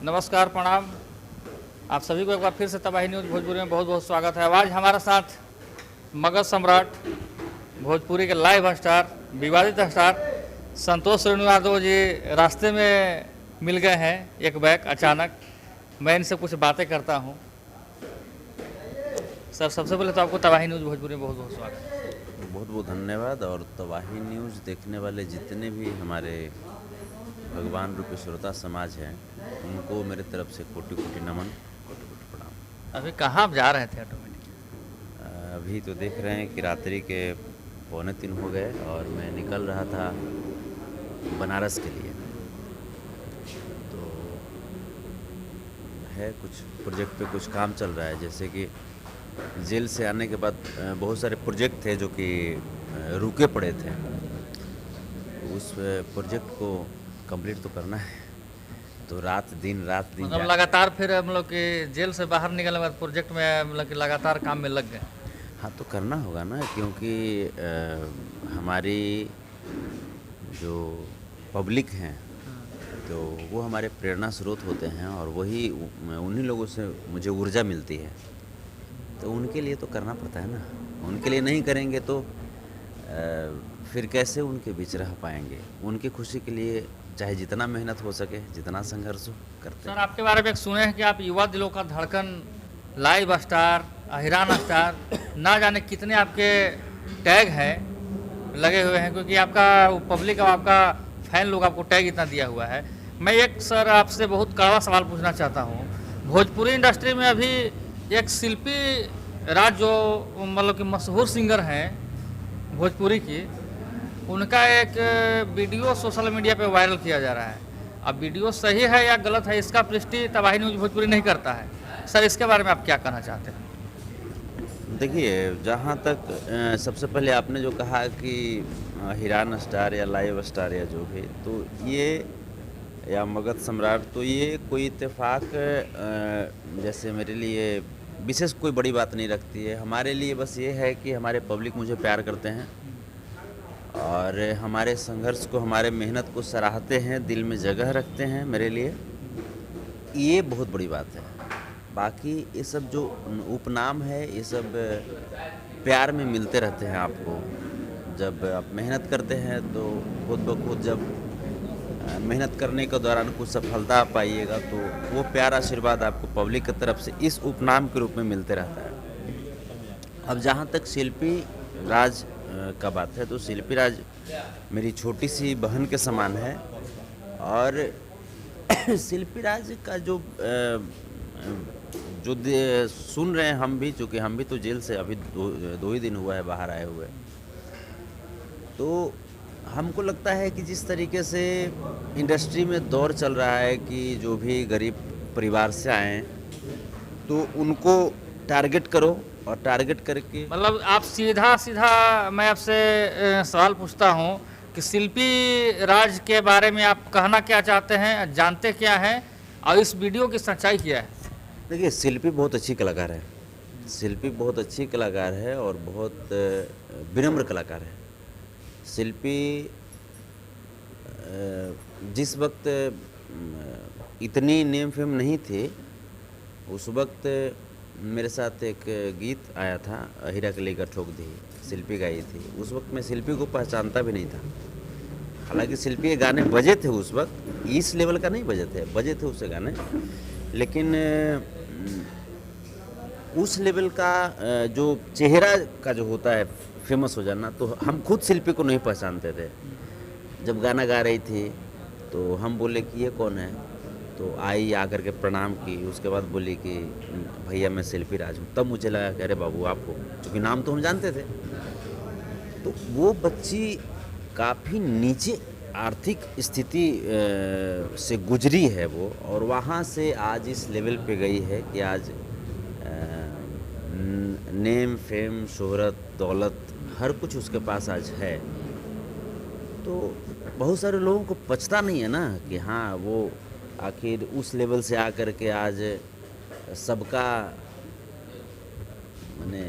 नमस्कार, प्रणाम। आप सभी को एक बार फिर से तबाही न्यूज़ भोजपुरी में बहुत बहुत स्वागत है। आज हमारे साथ मगध सम्राट, भोजपुरी के लाइव स्टार, विवादित स्टार संतोष श्रीनिवास जी रास्ते में मिल गए हैं एक बैग अचानक। मैं इनसे कुछ बातें करता हूं। सर, सबसे पहले तो आपको तबाही न्यूज़ भोजपुरी में बहुत बहुत स्वागत है। बहुत बहुत धन्यवाद। और तबाही न्यूज़ देखने वाले जितने भी हमारे भगवान रूपी श्रोता समाज हैं, उनको मेरे तरफ से कोटि कोटि नमन, कोटि कोटि प्रणाम। अभी कहाँ आप जा रहे थे ऑटोमेटिक? अभी तो देख रहे हैं कि रात्रि के 2:45 हो गए और मैं निकल रहा था बनारस के लिए। तो है कुछ प्रोजेक्ट पे कुछ काम चल रहा है, जैसे कि जेल से आने के बाद बहुत सारे प्रोजेक्ट थे जो कि रुके पड़े थे। तो उस प्रोजेक्ट को कंप्लीट तो करना है, तो रात दिन मतलब लगातार फिर हम लोग के जेल से बाहर निकलने के बाद प्रोजेक्ट में मतलब कि लगातार काम में लग गए। हाँ, तो करना होगा ना, क्योंकि हमारी जो पब्लिक हैं तो वो हमारे प्रेरणा स्रोत होते हैं और वही उन्हीं लोगों से मुझे ऊर्जा मिलती है। तो उनके लिए तो करना पड़ता है ना। उनके लिए नहीं करेंगे तो फिर कैसे उनके बीच रह पाएंगे। उनकी खुशी के लिए चाहे जितना मेहनत हो सके, जितना संघर्ष हो, करते हैं। सर, आपके बारे में एक सुने हैं कि आप युवा दिलों का धड़कन, लाइव स्टार, हिरान स्टार, ना जाने कितने आपके टैग हैं लगे हुए हैं, क्योंकि आपका पब्लिक और आपका फैन लोग आपको टैग इतना दिया हुआ है। मैं एक सर आपसे बहुत कड़वा सवाल पूछना चाहता हूँ। भोजपुरी इंडस्ट्री में अभी एक शिल्पी राज जो मतलब कि मशहूर सिंगर हैं भोजपुरी की, उनका एक वीडियो सोशल मीडिया पे वायरल किया जा रहा है। अब वीडियो सही है या गलत है, इसका पुष्टि तबाही न्यूज़ भोजपुरी नहीं करता है। सर, इसके बारे में आप क्या कहना चाहते हैं? देखिए, जहाँ तक सबसे पहले आपने जो कहा कि हिरान स्टार या लाइव स्टार या जो भी, तो ये या मगध सम्राट, तो ये कोई इत्तेफाक जैसे मेरे लिए विशेष कोई बड़ी बात नहीं रखती है। हमारे लिए बस ये है कि हमारे पब्लिक मुझे प्यार करते हैं और हमारे संघर्ष को, हमारे मेहनत को सराहते हैं, दिल में जगह रखते हैं। मेरे लिए ये बहुत बड़ी बात है। बाकी ये सब जो उपनाम है, ये सब प्यार में मिलते रहते हैं आपको। जब आप मेहनत करते हैं तो खुद ब खुद जब मेहनत करने के दौरान कुछ सफलता पाइएगा तो वो प्यार आशीर्वाद आपको पब्लिक की तरफ से इस उपनाम के रूप में मिलते रहता है। अब जहाँ तक शिल्पी राज का बात है, तो शिल्पी राज मेरी छोटी सी बहन के समान है। और शिल्पी राज का जो सुन रहे हैं हम भी, चूँकि हम भी तो जेल से अभी दो ही दिन हुआ है बाहर आए हुए, तो हमको लगता है कि जिस तरीके से इंडस्ट्री में दौर चल रहा है कि जो भी गरीब परिवार से आए तो उनको टारगेट करो, और टारगेट करके मतलब आप सीधा सीधा मैं आपसे सवाल पूछता हूँ कि शिल्पी राज के बारे में आप कहना क्या चाहते हैं, जानते क्या हैं, और इस वीडियो की सच्चाई क्या है? देखिए, शिल्पी बहुत अच्छी कलाकार है। शिल्पी बहुत अच्छी कलाकार है और बहुत विनम्र कलाकार है। शिल्पी जिस वक्त इतनी नेम फेम नहीं थी, उस वक्त मेरे साथ एक गीत आया था, हीरा के लेकर ठोक दी, शिल्पी गाई थी। उस वक्त मैं शिल्पी को पहचानता भी नहीं था। हालांकि शिल्पी के गाने बजे थे उस वक्त, इस लेवल का नहीं बजे थे उसके गाने, लेकिन उस लेवल का जो चेहरा का जो होता है फेमस हो जाना, तो हम खुद शिल्पी को नहीं पहचानते थे। जब गाना गा रही थी तो हम बोले कि ये कौन है, तो आई आकर के प्रणाम की। उसके बाद बोली कि भैया मैं शिल्पी राज हूँ। तब मुझे लगा कि अरे बाबू आप हो, क्योंकि नाम तो हम जानते थे। तो वो बच्ची काफ़ी नीचे आर्थिक स्थिति से गुजरी है वो, और वहाँ से आज इस लेवल पे गई है कि आज नेम फेम, शोहरत, दौलत, हर कुछ उसके पास आज है। तो बहुत सारे लोगों को पछता नहीं है ना कि हाँ, वो आखिर उस लेवल से आकर के आज सबका माने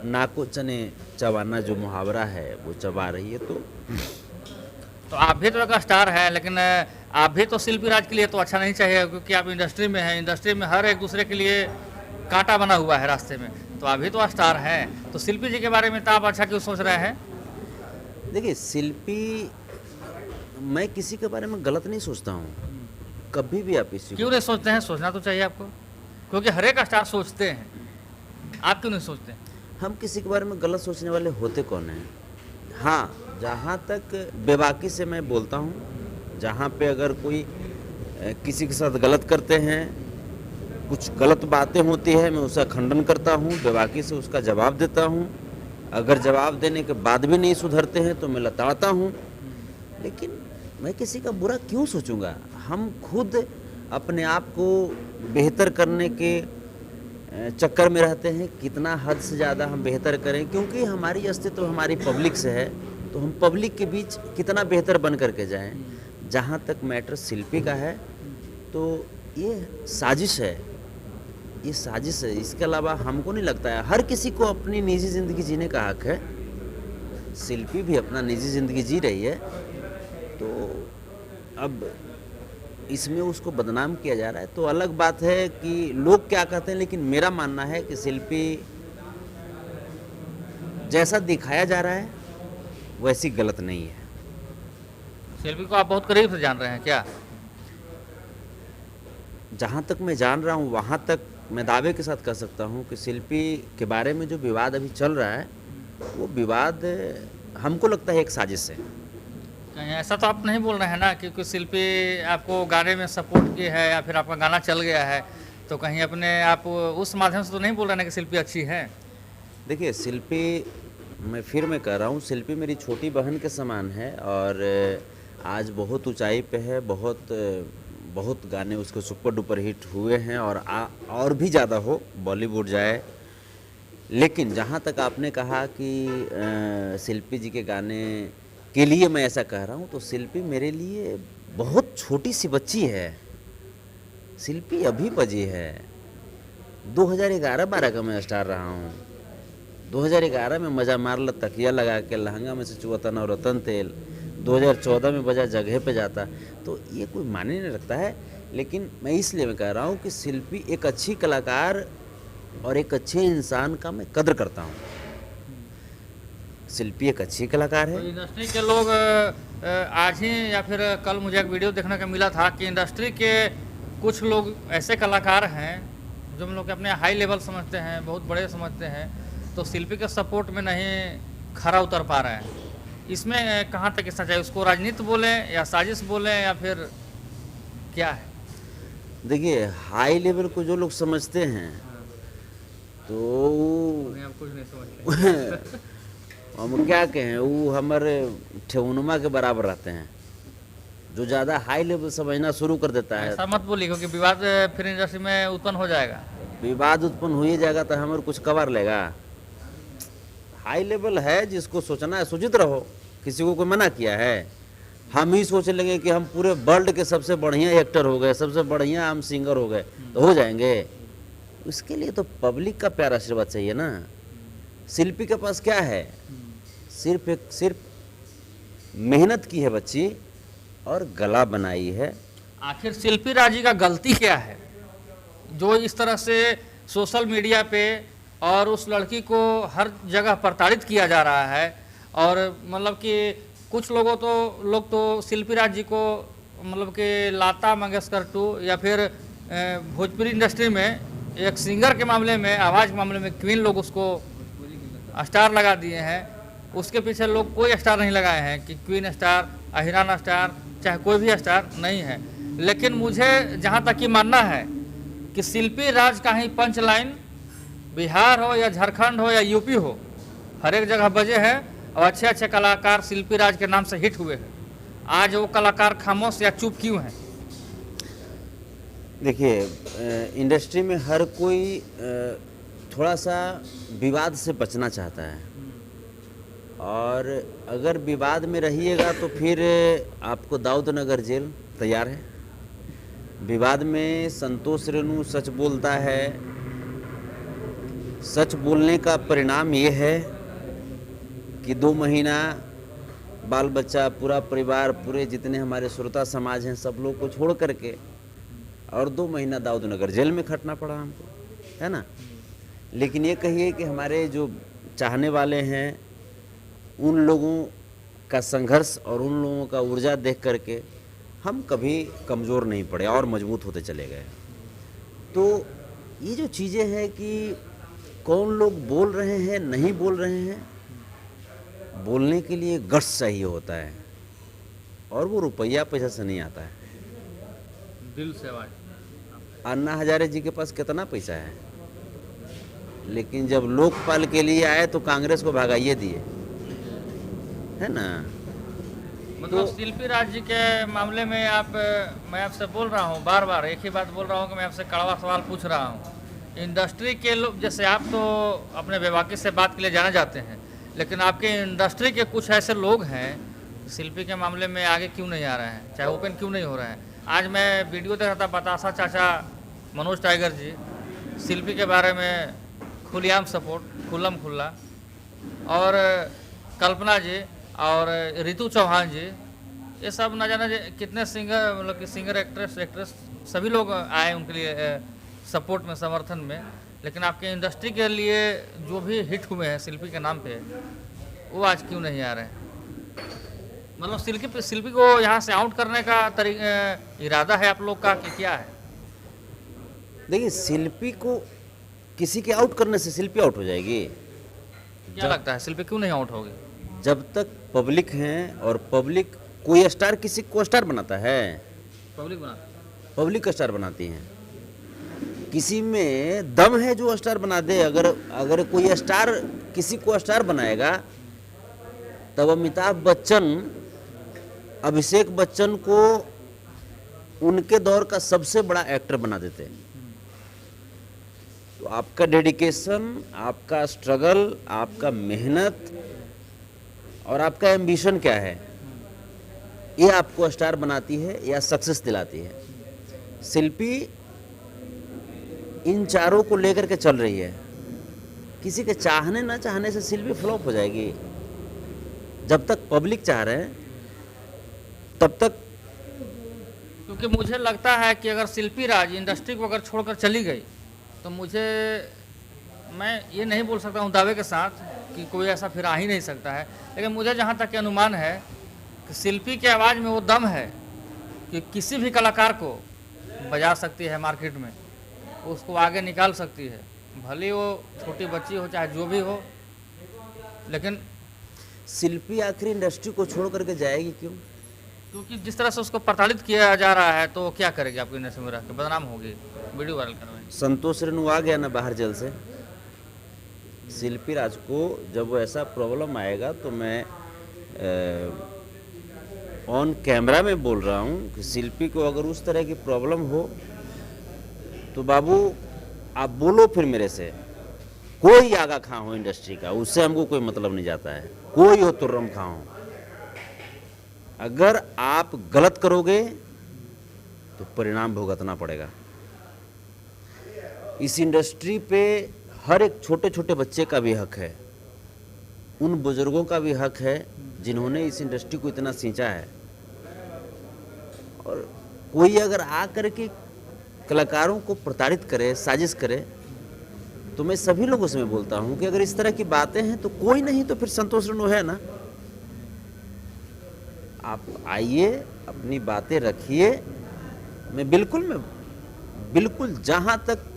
नाको चने चबाना जो मुहावरा है वो चबा रही है। तो आप भी तो एक स्टार हैं, लेकिन आप भी तो शिल्पी राज के लिए तो अच्छा नहीं चाहिए, क्योंकि आप इंडस्ट्री में हैं, इंडस्ट्री में हर एक दूसरे के लिए कांटा बना हुआ है रास्ते में, तो आप भी तो स्टार हैं, तो शिल्पी जी के बारे में तो आप अच्छा क्यों सोच रहे हैं? देखिए, शिल्पी, मैं किसी के बारे में गलत नहीं सोचता हूँ, कभी भी आप इसी क्यों नहीं सोचते हैं? सोचना तो चाहिए आपको, क्योंकि हर एक स्टार सोचते हैं, आप क्यों नहीं सोचते? हम किसी के बारे में गलत सोचने वाले होते कौन हैं? हाँ, जहाँ तक बेबाकी से मैं बोलता हूँ, जहाँ पे अगर कोई किसी के साथ गलत करते हैं, कुछ गलत बातें होती है, मैं उसका खंडन करता हूँ, बेबाकी से उसका जवाब देता हूँ। अगर जवाब देने के बाद भी नहीं सुधरते हैं तो मैं लताड़ता हूँ, लेकिन मैं किसी का बुरा क्यों सोचूंगा? हम खुद अपने आप को बेहतर करने के चक्कर में रहते हैं, कितना हद से ज़्यादा हम बेहतर करें, क्योंकि हमारी अस्तित्व हमारी पब्लिक से है, तो हम पब्लिक के बीच कितना बेहतर बन करके जाएं। जहाँ तक मैटर शिल्पी का है, तो ये साजिश है, ये साजिश है, इसके अलावा हमको नहीं लगता है। हर किसी को अपनी निजी ज़िंदगी जीने का हक है, शिल्पी भी अपना निजी ज़िंदगी जी रही है, तो अब इसमें उसको बदनाम किया जा रहा है तो अलग बात है कि लोग क्या कहते हैं, लेकिन मेरा मानना है कि शिल्पी जैसा दिखाया जा रहा है वैसी गलत नहीं है। शिल्पी को आप बहुत करीब से जान रहे हैं क्या? जहाँ तक मैं जान रहा हूँ वहाँ तक मैं दावे के साथ कह सकता हूँ कि शिल्पी के बारे में जो विवाद अभी चल रहा है, वो विवाद हमको लगता है एक साजिश है। कहीं ऐसा तो आप नहीं बोल रहे हैं ना कि कोई शिल्पी आपको गाने में सपोर्ट की है या फिर आपका गाना चल गया है, तो कहीं अपने आप उस माध्यम से तो नहीं बोल रहे हैं कि शिल्पी अच्छी है? देखिए, शिल्पी, मैं कह रहा हूँ, शिल्पी मेरी छोटी बहन के समान है और आज बहुत ऊंचाई पे है, बहुत गाने उसके सुपर डुपर हिट हुए हैं और भी ज़्यादा हो, बॉलीवुड जाए। लेकिन जहाँ तक आपने कहा कि शिल्पी जी के गाने के लिए मैं ऐसा कह रहा हूँ, तो शिल्पी मेरे लिए बहुत छोटी सी बच्ची है। शिल्पी अभी बजी है, 2011-12 का मैं स्टार रहा हूँ। 2011 में मज़ा मार ला तकिया लगा के, लहंगा में से चुआता नवरत्न तेल, 2014 में बजा जगह पे जाता, तो ये कोई मायने नहीं रखता है। लेकिन मैं इसलिए मैं कह रहा हूँ कि शिल्पी एक अच्छी कलाकार और एक अच्छे इंसान का मैं कद्र करता हूँ। शिल्पी एक अच्छी कलाकार है। तो इंडस्ट्री के लोग आज ही या फिर कल मुझे एक वीडियो देखने को मिला था कि इंडस्ट्री के कुछ लोग ऐसे कलाकार हैं जो हम लोग अपने हाई लेवल समझते हैं, बहुत बड़े समझते हैं, तो शिल्पी के सपोर्ट में नहीं खरा उतर पा रहे हैं। इसमें कहाँ तक सच्चाई, उसको राजनीति बोलें या साजिश बोलें या फिर क्या है? देखिए, हाई लेवल को जो लोग समझते हैं तो आप कुछ नहीं समझते। हम क्या कहें, वो हमारे ठेवनुमा के बराबर रहते हैं। जो ज़्यादा हाई लेवल समझना शुरू कर देता है, ऐसा मत बोलिए, क्योंकि विवाद फिर इंडस्ट्री में उत्पन्न हो जाएगा। विवाद उत्पन्न हो ही जाएगा तो हमारे कुछ कवर लेगा। हाई लेवल है, जिसको सोचना है सोचित रहो, किसी को कोई मना किया है? हम ही सोच लेंगे कि हम पूरे वर्ल्ड के सबसे बढ़िया एक्टर हो गए, सबसे बढ़िया हम सिंगर हो गए तो हो जाएंगे? उसके लिए तो पब्लिक का प्यार आशीर्वाद चाहिए ना। शिल्पी के पास क्या है? सिर्फ मेहनत की है बच्ची और गला बनाई है। आखिर शिल्पी राज जी का गलती क्या है जो इस तरह से सोशल मीडिया पे और उस लड़की को हर जगह प्रताड़ित किया जा रहा है? और मतलब कि कुछ लोग तो शिल्पी राज जी को मतलब कि लता मंगेशकर टू या फिर भोजपुरी इंडस्ट्री में एक सिंगर के मामले में, आवाज़ के मामले में क्वीन लोग उसको स्टार लगा दिए हैं। उसके पीछे लोग कोई स्टार नहीं लगाए हैं कि क्वीन स्टार, अहिराना स्टार, चाहे कोई भी स्टार नहीं है। लेकिन मुझे जहाँ तक कि मानना है कि शिल्पी राज का ही पंच लाइन बिहार हो या झारखंड हो या यूपी हो, हर एक जगह बजे हैं और अच्छे अच्छे कलाकार शिल्पी राज के नाम से हिट हुए हैं। आज वो कलाकार खामोश या चुप क्यों हैं? देखिए, इंडस्ट्री में हर कोई थोड़ा सा विवाद से बचना चाहता है, और अगर विवाद में रहिएगा तो फिर आपको दाऊदनगर जेल तैयार है। विवाद में संतोष रेणु सच बोलता है, सच बोलने का परिणाम ये है कि 2 महीना बाल बच्चा, पूरा परिवार, पूरे जितने हमारे श्रोता समाज हैं, सब लोग को छोड़ करके और 2 महीना दाऊद नगर जेल में खटना पड़ा हमको, है ना। लेकिन ये कहिए कि हमारे जो चाहने वाले हैं उन लोगों का संघर्ष और उन लोगों का ऊर्जा देख करके हम कभी कमज़ोर नहीं पड़े और मजबूत होते चले गए। तो ये जो चीज़ें हैं कि कौन लोग बोल रहे हैं, नहीं बोल रहे हैं, बोलने के लिए गट्स चाहिए होता है और वो रुपया पैसा से नहीं आता है। दिल से आवाज। अन्ना हजारे जी के पास कितना पैसा है, लेकिन जब लोकपाल के लिए आए तो कांग्रेस को भगाइए दिए, है ना। मतलब शिल्पी राज जी के मामले में मैं आपसे बोल रहा हूँ, बार बार एक ही बात बोल रहा हूँ कि मैं आपसे कड़वा सवाल पूछ रहा हूँ। इंडस्ट्री के लोग, जैसे आप तो अपने बेबाकी से बात के लिए जाने जाते हैं, लेकिन आपके इंडस्ट्री के कुछ ऐसे लोग हैं शिल्पी के मामले में आगे क्यों नहीं आ रहे हैं, चाहे ओपन क्यों नहीं हो रहे हैं। आज मैं वीडियो देख रहा था, बतासा चाचा मनोज टाइगर जी शिल्पी के बारे में खुलेआम सपोर्ट, खुल्लम खुल्ला, और कल्पना जी और रितु चौहान जी, ये सब न जाने कितने सिंगर, मतलब कि सिंगर, एक्ट्रेस सभी लोग आए उनके लिए सपोर्ट में, समर्थन में। लेकिन आपके इंडस्ट्री के लिए जो भी हिट हुए हैं शिल्पी के नाम पे, वो आज क्यों नहीं आ रहे हैं। मतलब शिल्पी को यहाँ से आउट करने का इरादा है आप लोग का कि क्या है। देखिए, शिल्पी को किसी के आउट करने से शिल्पी आउट हो जाएगी? क्या लगता है शिल्पी क्यों नहीं आउट होगी? जब तक पब्लिक है, और पब्लिक, कोई स्टार किसी को स्टार बनाता है, पब्लिक स्टार बनाती है। किसी में दम है जो स्टार बना दे। अगर कोई स्टार किसी को स्टार बनाएगा, तब अमिताभ बच्चन अभिषेक बच्चन को उनके दौर का सबसे बड़ा एक्टर बना देते हैं। तो आपका डेडिकेशन, आपका स्ट्रगल, आपका मेहनत और आपका एम्बिशन क्या है, ये आपको स्टार बनाती है या सक्सेस दिलाती है। शिल्पी इन चारों को लेकर के चल रही है। किसी के चाहने ना चाहने से शिल्पी फ्लॉप हो जाएगी। जब तक पब्लिक चाह रहे हैं तब तक। क्योंकि मुझे लगता है कि अगर शिल्पी राज इंडस्ट्री को अगर छोड़कर चली गई तो मैं ये नहीं बोल सकता हूँ दावे के साथ कि कोई ऐसा फिर आ ही नहीं सकता है, लेकिन मुझे जहाँ तक अनुमान है कि शिल्पी की आवाज़ में वो दम है कि किसी भी कलाकार को बजा सकती है, मार्केट में उसको आगे निकाल सकती है, भले वो छोटी बच्ची हो चाहे जो भी हो। लेकिन शिल्पी आखिर इंडस्ट्री को छोड़ करके जाएगी क्यों? क्योंकि जिस तरह से उसको प्रताड़ित किया जा रहा है, तो क्या करेगी आपकी इंडस्ट्री में रह के, बदनाम होगी, वीडियो वायरल करवाएंगे। संतोष रेणु आ गया ना बाहर जेल से। शिल्पी राज को जब वो ऐसा प्रॉब्लम आएगा तो मैं ऑन कैमरा में बोल रहा हूँ कि शिल्पी को अगर उस तरह की प्रॉब्लम हो तो बाबू आप बोलो फिर मेरे से। कोई आगा खां हो इंडस्ट्री का, उससे हमको कोई मतलब नहीं जाता है। कोई हो तुर्रम खां हो, अगर आप गलत करोगे तो परिणाम भुगतना पड़ेगा। इस इंडस्ट्री पे हर एक छोटे छोटे बच्चे का भी हक है, उन बुजुर्गों का भी हक है जिन्होंने इस इंडस्ट्री को इतना सींचा है। और कोई अगर आ करके कलाकारों को प्रताड़ित करे, साजिश करे, तो मैं सभी लोगों से मैं बोलता हूं कि अगर इस तरह की बातें हैं तो कोई नहीं तो फिर संतोष रेणु है ना। आप आइए, अपनी बातें रखिए। मैं बिल्कुल जहां तक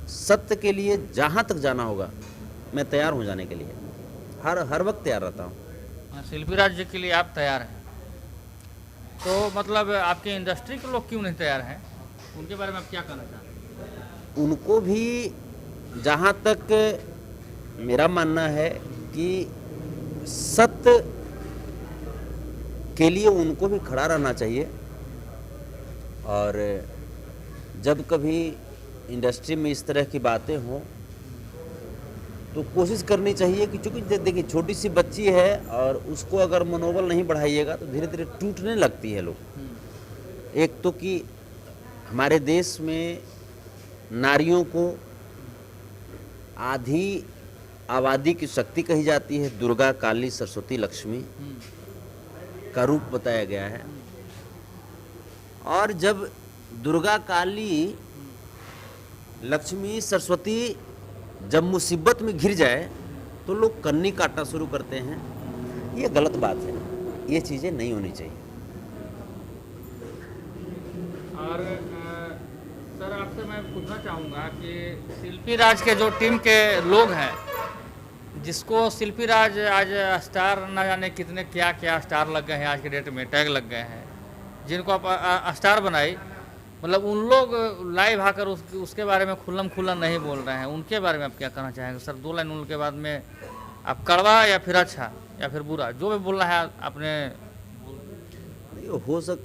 सत्य के लिए जहां तक जाना होगा मैं तैयार हूं जाने के लिए। हर वक्त तैयार रहता हूं। शिल्पी राज जी के लिए आप तैयार हैं, तो मतलब आपके इंडस्ट्री के लोग क्यों नहीं तैयार हैं, उनके बारे में आप क्या कहना चाहते हैं? उनको भी जहाँ तक मेरा मानना है कि सत्य के लिए उनको भी खड़ा रहना चाहिए। और जब कभी इंडस्ट्री में इस तरह की बातें हों तो कोशिश करनी चाहिए कि, चूँकि देखिए छोटी सी बच्ची है और उसको अगर मनोबल नहीं बढ़ाइएगा तो धीरे धीरे टूटने लगती है लोग। एक तो कि हमारे देश में नारियों को आधी आबादी की शक्ति कही जाती है, दुर्गा, काली, सरस्वती, लक्ष्मी। का रूप बताया गया है। और जब दुर्गा काली लक्ष्मी सरस्वती जब मुसीबत में घिर जाए तो लोग कन्नी काटना शुरू करते हैं, ये गलत बात है, ये चीज़ें नहीं होनी चाहिए। और सर आपसे मैं पूछना चाहूँगा कि शिल्पी राज के जो टीम के लोग हैं, जिसको शिल्पी राज आज स्टार न जाने कितने क्या क्या स्टार लग गए हैं, आज के डेट में टैग लग गए हैं, जिनको आप स्टार बनाई, मतलब उन लोग लाइव आकर उसके बारे में खुल्लम खुल्ला नहीं बोल रहे हैं, उनके बारे में आप क्या कहना चाहेंगे सर? 2 लाइन उनके बाद में आप कड़वा या फिर अच्छा या फिर बुरा जो भी बोलना है आपने।